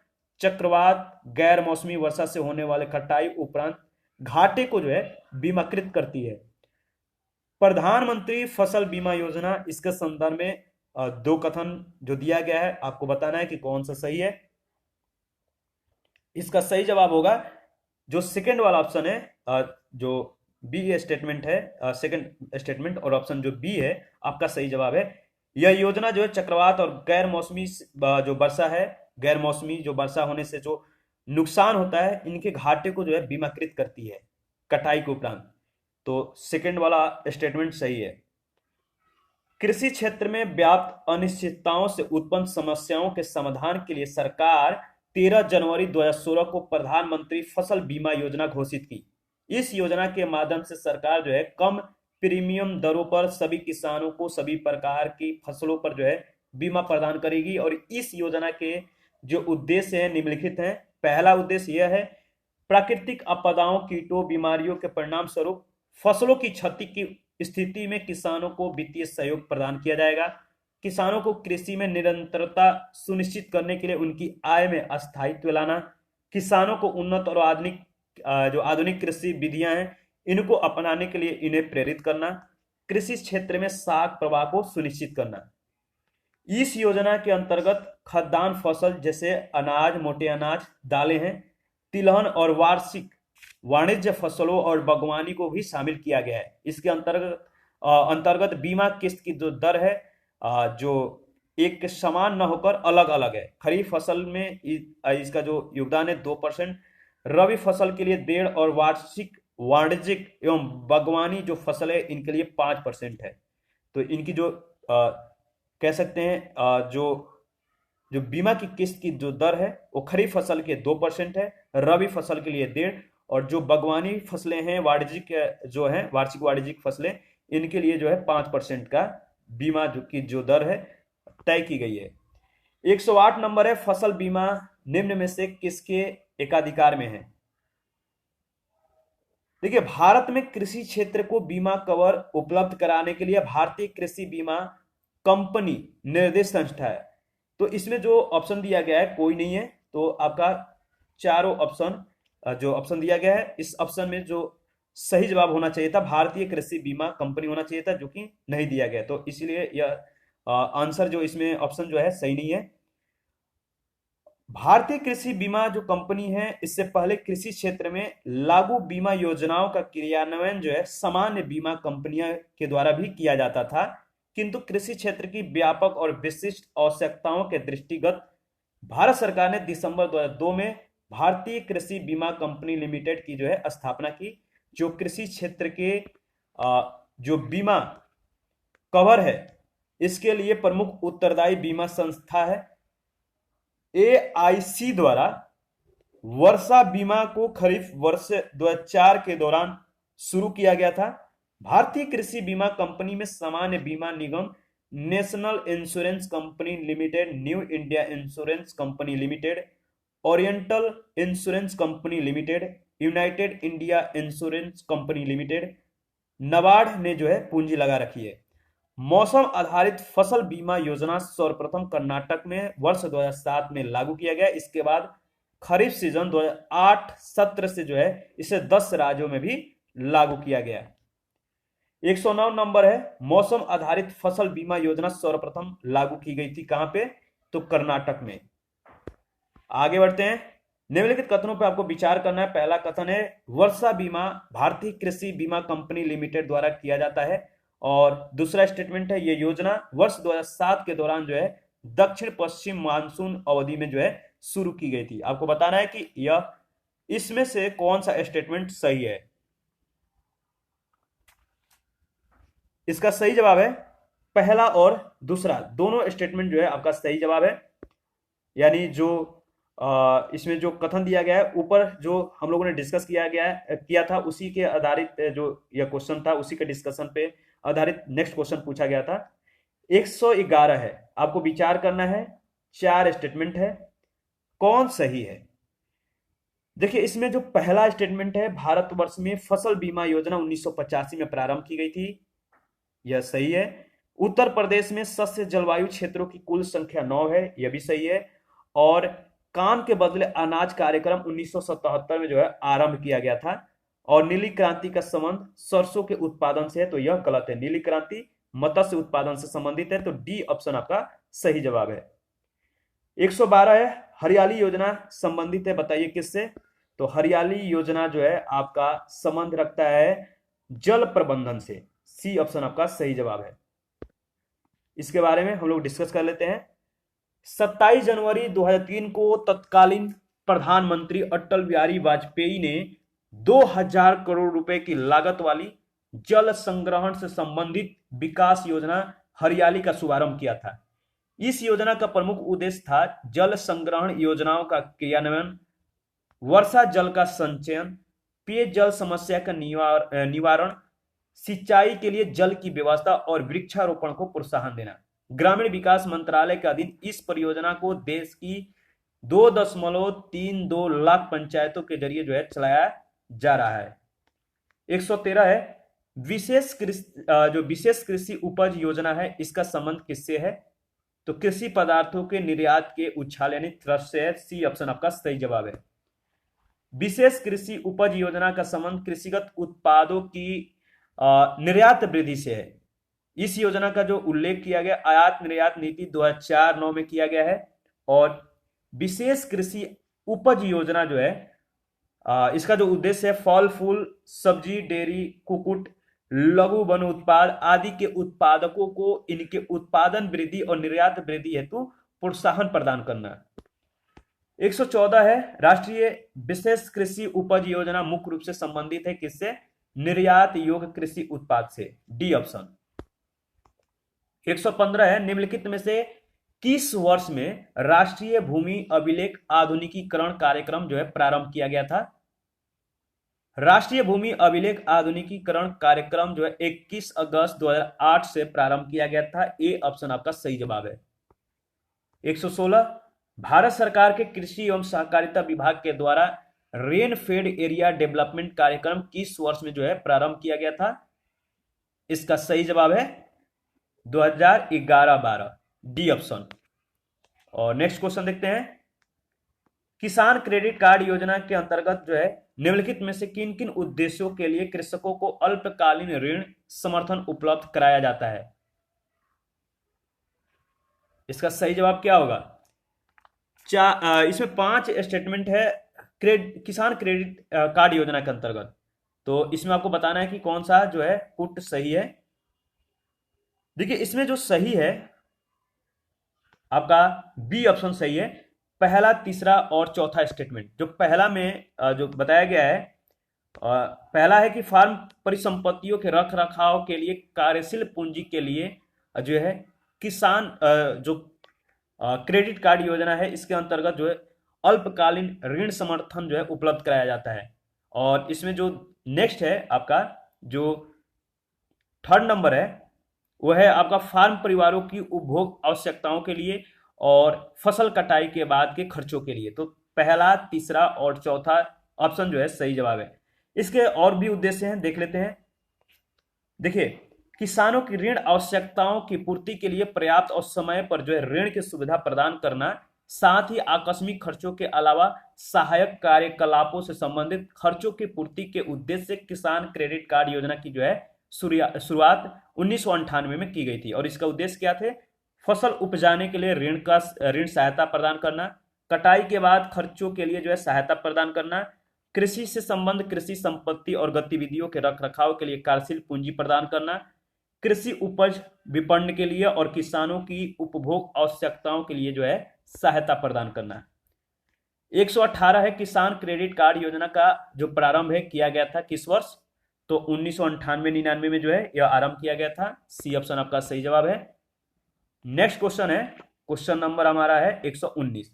चक्रवात, गैर मौसमी वर्षा से होने वाले कटाई उपरांत घाटे को जो है बीमाकृत करती है। प्रधानमंत्री फसल बीमा योजना, इसके संदर्भ में दो कथन जो दिया गया है आपको बताना है कि कौन सा सही है। इसका सही जवाब होगा जो सेकंड वाला ऑप्शन है, जो बी स्टेटमेंट है, सेकंड स्टेटमेंट, और ऑप्शन जो बी है आपका सही जवाब है। यह योजना जो है चक्रवात और गैर मौसमी जो वर्षा है, गैर मौसमी जो वर्षा होने से जो नुकसान होता है इनके घाटे को जो है बीमाकृत करती है कटाई के उपरांत। तो सेकंड वाला स्टेटमेंट सही है। कृषि क्षेत्र में व्याप्त अनिश्चितताओं से उत्पन्न समस्याओं के समाधान के लिए सरकार 13 जनवरी 2016 को प्रधानमंत्री फसल बीमा योजना घोषित की। इस योजना के माध्यम से सरकार जो है कम प्रीमियम दरों पर सभी किसानों को सभी प्रकार की फसलों पर जो है बीमा प्रदान करेगी। और इस योजना के जो उद्देश्य है निम्नलिखित हैं। पहला उद्देश्य यह है, प्राकृतिक आपदाओं, कीटों, बीमारियों के परिणाम स्वरूप फसलों की क्षति की स्थिति में किसानों को वित्तीय सहयोग प्रदान किया जाएगा। किसानों को कृषि में निरंतरता सुनिश्चित करने के लिए उनकी आय में स्थायित्व लाना, किसानों को उन्नत और आधुनिक कृषि विधियां हैं इनको अपनाने के लिए इन्हें प्रेरित करना, कृषि क्षेत्र में साख प्रवाह को सुनिश्चित करना। इस योजना के अंतर्गत खाद्यान्न फसल जैसे अनाज, मोटे अनाज, दालें हैं, तिलहन और वाणिज्य फसलों और बागवानी को भी शामिल किया गया है। इसके अंतर्गत बीमा किस्त की जो दर है जो एक समान न होकर अलग अलग है। खरीफ फसल में इसका जो योगदान है 2%, रबी फसल के लिए 1.5% और वाणिज्यिक एवं बागवानी जो फसल है इनके लिए 5% है। तो इनकी जो कह सकते हैं जो बीमा की किस्त की जो दर है वो खरीफ फसल के 2% है, रबी फसल के लिए 1.5%, और जो बागवानी फसलें हैं वाणिज्यिक जो है वार्षिक वाणिज्यिक फसलें इनके लिए जो है 5% का बीमा की जो दर है तय की गई है। 108 नंबर है, फसल बीमा निम्न में से किसके एकाधिकार में है? देखिए, भारत में कृषि क्षेत्र को बीमा कवर उपलब्ध कराने के लिए भारतीय कृषि बीमा कंपनी निर्देश संस्था है। तो इसमें जो ऑप्शन दिया गया है कोई नहीं है, तो आपका चारों ऑप्शन जो ऑप्शन दिया गया है इस ऑप्शन में जो सही जवाब होना चाहिए था भारतीय कृषि बीमा कंपनी होना चाहिए था, जो कि नहीं दिया गया। तो इसलिए यह आंसर जो इसमें ऑप्शन जो है सही नहीं है। भारतीय कृषि बीमा जो कंपनी है इससे पहले कृषि क्षेत्र में लागू बीमा योजनाओं का क्रियान्वयन जो है सामान्य बीमा कंपनियों के द्वारा भी किया जाता था, किंतु कृषि क्षेत्र की व्यापक और विशिष्ट आवश्यकताओं के दृष्टिगत भारत सरकार ने दिसंबर 2002 में भारतीय कृषि बीमा कंपनी लिमिटेड की जो है स्थापना की, जो कृषि क्षेत्र के जो बीमा कवर है इसके लिए प्रमुख उत्तरदायी बीमा संस्था है। एआईसी द्वारा वर्षा बीमा को खरीफ वर्ष 2004 के दौरान शुरू किया गया था। भारतीय कृषि बीमा कंपनी में सामान्य बीमा निगम, national insurance company limited, new India insurance company limited, oriental insurance company limited, united India insurance company limited, NABARD ने जो है पूंजी लगा रखी है। मौसम आधारित फसल बीमा योजना सर्वप्रथम कर्नाटक में वर्ष 2007 में लागू किया गया। इसके बाद खरीफ सीजन 2008 सत्र से जो है इसे 10 राज्यों में भी लागू किया गया। 109 नंबर है, मौसम आधारित फसल बीमा योजना सर्वप्रथम लागू की गई थी कहां पे? तो कर्नाटक में। आगे बढ़ते हैं, निम्नलिखित कथनों पर आपको विचार करना है। पहला कथन है वर्षा बीमा भारतीय कृषि बीमा कंपनी लिमिटेड द्वारा किया जाता है, और दूसरा स्टेटमेंट है ये योजना वर्ष 2007 के दौरान जो है दक्षिण पश्चिम मानसून अवधि में जो है शुरू की गई थी। आपको बताना है कि यह इसमें से कौन सा स्टेटमेंट सही है। इसका सही जवाब है पहला और दूसरा, दोनों स्टेटमेंट जो है आपका सही जवाब है। यानी जो इसमें जो कथन दिया गया है ऊपर जो हम लोगों ने डिस्कस किया था उसी के आधारित जो यह क्वेश्चन था उसी के डिस्कशन पे आधारित नेक्स्ट क्वेश्चन पूछा गया था। 111 है, आपको विचार करना है, 4 स्टेटमेंट है, कौन सही है? देखिए, इसमें जो पहला स्टेटमेंट है भारतवर्ष में फसल बीमा योजना 1985 में प्रारंभ की गई थी, यह सही है। उत्तर प्रदेश में शस्य जलवायु क्षेत्रों की कुल संख्या 9 है, यह भी सही है। और काम के बदले अनाज कार्यक्रम 1977 में जो है आरंभ किया गया था। और नीली क्रांति का संबंध सरसों के उत्पादन से है, तो यह गलत है। नीली क्रांति मत्स्य उत्पादन से संबंधित है, तो डी ऑप्शन आपका सही जवाब है। 112 है, हरियाली योजना संबंधित है, बताइए किससे? तो हरियाली योजना जो है आपका संबंध रखता है जल प्रबंधन से, सी ऑप्शन आपका सही जवाब है। इसके बारे में हम लोग डिस्कस कर लेते हैं। 27 जनवरी 2003 को तत्कालीन प्रधानमंत्री अटल बिहारी वाजपेयी ने 2000 करोड़ रुपए की लागत वाली जल संग्रहण से संबंधित विकास योजना हरियाली का शुभारंभ किया था। इस योजना का प्रमुख उद्देश्य था जल संग्रहण योजनाओं का क्रियान्वयन, वर्षा जल का संचयन, पेयजल समस्या का निवारण, सिंचाई के लिए जल की व्यवस्था और वृक्षारोपण को प्रोत्साहन देना। ग्रामीण विकास मंत्रालय के अधीन इस परियोजना को देश की 2.32 लाख पंचायतों के जरिए जो है चलाया जा रहा है। 113 है, विशेष कृषि उपज योजना है, इसका संबंध किससे है? तो कृषि पदार्थों के निर्यात के उछाल यानी थ्रस्ट से है, सी ऑप्शन आपका सही जवाब है। विशेष कृषि उपज योजना का संबंध कृषिगत उत्पादों की निर्यात वृद्धि से है। इस योजना का जो उल्लेख किया गया आयात निर्यात नीति 2004-9 में किया गया है। और विशेष कृषि उपज योजना जो है इसका जो उद्देश्य है फल फूल सब्जी डेयरी कुक्कुट लघु वन उत्पाद आदि के उत्पादकों को इनके उत्पादन वृद्धि और निर्यात वृद्धि हेतु प्रोत्साहन प्रदान करना। 114 है, राष्ट्रीय विशेष कृषि उपज योजना मुख्य रूप से संबंधित है किससे? निर्यात योग्य कृषि उत्पाद से, डी ऑप्शन। 115 है, निम्नलिखित में से किस वर्ष में राष्ट्रीय भूमि अभिलेख आधुनिकीकरण कार्यक्रम जो है प्रारंभ किया गया था? राष्ट्रीय भूमि अभिलेख आधुनिकीकरण कार्यक्रम जो है 21 अगस्त 2008 से प्रारंभ किया गया था, ए ऑप्शन आपका सही जवाब है। 116 भारत सरकार के कृषि एवं सहकारिता विभाग के द्वारा रेन फेड एरिया डेवलपमेंट कार्यक्रम किस वर्ष में जो है प्रारंभ किया गया था? इसका सही जवाब है 2011-12, डी ऑप्शन। और नेक्स्ट क्वेश्चन देखते हैं, किसान क्रेडिट कार्ड योजना के अंतर्गत जो है निम्नलिखित में से किन किन उद्देश्यों के लिए कृषकों को अल्पकालीन ऋण समर्थन उपलब्ध कराया जाता है? इसका सही जवाब क्या होगा? इसमें 5 स्टेटमेंट है किसान क्रेडिट कार्ड योजना के अंतर्गत, तो इसमें आपको बताना है कि कौन सा जो है पुट सही है। देखिए इसमें जो सही है आपका बी ऑप्शन सही है, पहला, तीसरा और चौथा स्टेटमेंट। जो पहला में जो बताया गया है, पहला है कि फार्म परिसंपत्तियों के रख रखाव के लिए कार्यशील पूंजी के लिए जो है किसान जो क्रेडिट कार्ड योजना है इसके अंतर्गत जो है अल्पकालीन ऋण समर्थन जो है उपलब्ध कराया जाता है। और इसमें जो नेक्स्ट है आपका जो थर्ड नंबर है वो है आपका फार्म परिवारों की उपभोग आवश्यकताओं के लिए और फसल कटाई के बाद के खर्चों के लिए। तो पहला, तीसरा और चौथा ऑप्शन जो है सही जवाब है। इसके और भी उद्देश्य हैं, देख लेते हैं। देखिए किसानों की ऋण आवश्यकताओं की पूर्ति के लिए पर्याप्त और समय पर जो है ऋण की सुविधा प्रदान करना, साथ ही आकस्मिक खर्चों के अलावा सहायक कार्यकलापों से संबंधित खर्चों की पूर्ति के उद्देश्य से किसान क्रेडिट कार्ड योजना की जो है शुरुआत 1998 में की गई थी। और इसका उद्देश्य क्या थे? फसल उपजाने के लिए ऋण सहायता प्रदान करना, कटाई के बाद खर्चों के लिए जो है सहायता प्रदान करना, कृषि से संबंध कृषि संपत्ति और गतिविधियों के रखरखाव के लिए कार्यशील पूंजी प्रदान करना, कृषि उपज विपणन के लिए और किसानों की उपभोग आवश्यकताओं के लिए जो है सहायता प्रदान करना। 118 है किसान क्रेडिट कार्ड योजना का जो प्रारंभ है किया गया था किस वर्ष? तो 1998-99 में जो है यह आरंभ किया गया था। सी ऑप्शन आपका सही जवाब है। नेक्स्ट क्वेश्चन है, क्वेश्चन नंबर हमारा है 119।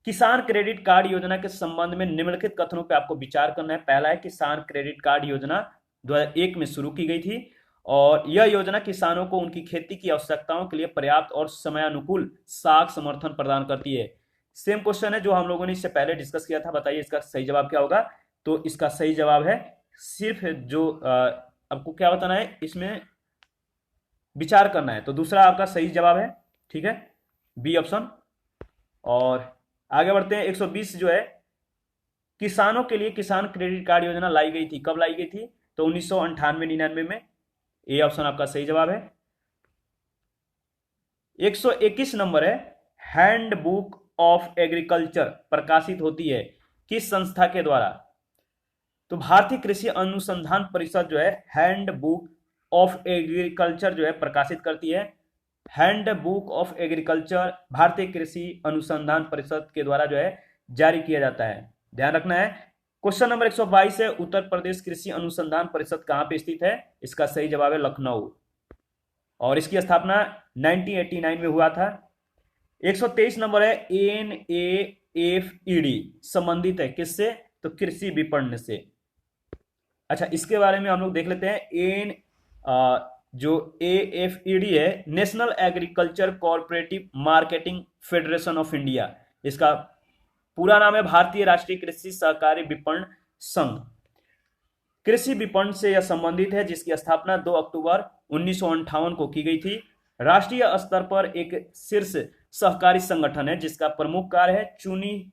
किसान क्रेडिट कार्ड योजना के संबंध में निम्नलिखित कथनों पर आपको विचार करना है। पहला है किसान क्रेडिट कार्ड योजना 2001 में शुरू की गई थी और यह योजना किसानों को उनकी खेती की आवश्यकताओं के लिए पर्याप्त और समयानुकूल साख समर्थन प्रदान करती है। सेम क्वेश्चन है जो हम लोगों ने इससे पहले डिस्कस किया था, बताइए इसका सही जवाब क्या होगा? तो इसका सही जवाब है सिर्फ जो आपको क्या बताना है, इसमें विचार करना है। तो दूसरा आपका सही जवाब है, ठीक है, बी ऑप्शन। और आगे बढ़ते हैं, 120 जो है किसानों के लिए किसान क्रेडिट कार्ड योजना लाई गई थी, कब लाई गई थी? तो 1998-99 में। ए ऑप्शन आपका सही जवाब है। 121 नंबर है, हैंडबुक ऑफ एग्रीकल्चर प्रकाशित होती है किस संस्था के द्वारा? तो भारतीय कृषि अनुसंधान परिषद जो है हैंडबुक ऑफ एग्रीकल्चर जो है प्रकाशित करती है। हैंडबुक ऑफ एग्रीकल्चर भारतीय कृषि अनुसंधान परिषद के द्वारा जो है जारी किया जाता है, ध्यान रखना है। क्वेश्चन नंबर 122 है, उत्तर प्रदेश कृषि अनुसंधान परिषद कहां पे स्थित है? इसका सही जवाब है लखनऊ और इसकी स्थापना 1989 में हुआ था। 123 नंबर है, NAFED संबंधित है किससे? तो कृषि विपणन से। अच्छा इसके बारे में हम लोग देख लेते हैं। जो AFED है national agriculture cooperative marketing federation of India, इसका पूरा नाम है भारतीय राष्ट्रीय कृषि सहकारी विपणन संघ। कृषि विपणन से यह संबंधित है जिसकी स्थापना 2 अक्टूबर 1958 को की गई थी। राष्ट्रीय स्तर पर एक शीर्ष सहकारी संगठन है जिसका प्रमुख कार्य है चुनी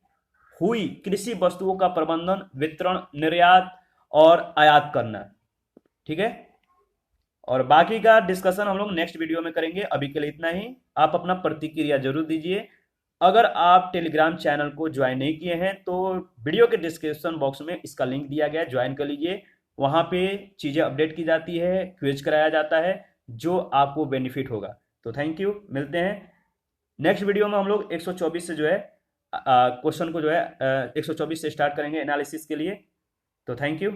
हुई कृषि वस्तुओं का प्रबंधन, वितरण, निर्यात और आयात करना, ठीक है। और बाकी का डिस्कशन हम लोग नेक्स्ट वीडियो में करेंगे। अभी के लिए इतना ही। आप अपना प्रतिक्रिया जरूर दीजिए। अगर आप टेलीग्राम चैनल को ज्वाइन नहीं किए हैं तो वीडियो के डिस्क्रिप्शन बॉक्स में इसका लिंक दिया गया है, ज्वाइन कर लीजिए। वहां पे चीजें अपडेट की जाती है, क्विज कराया जाता है जो आपको बेनिफिट होगा। तो थैंक यू, मिलते हैं नेक्स्ट वीडियो में। हम लोग 124 से जो है क्वेश्चन को जो है 124 से स्टार्ट करेंगे एनालिसिस के लिए। तो थैंक यू।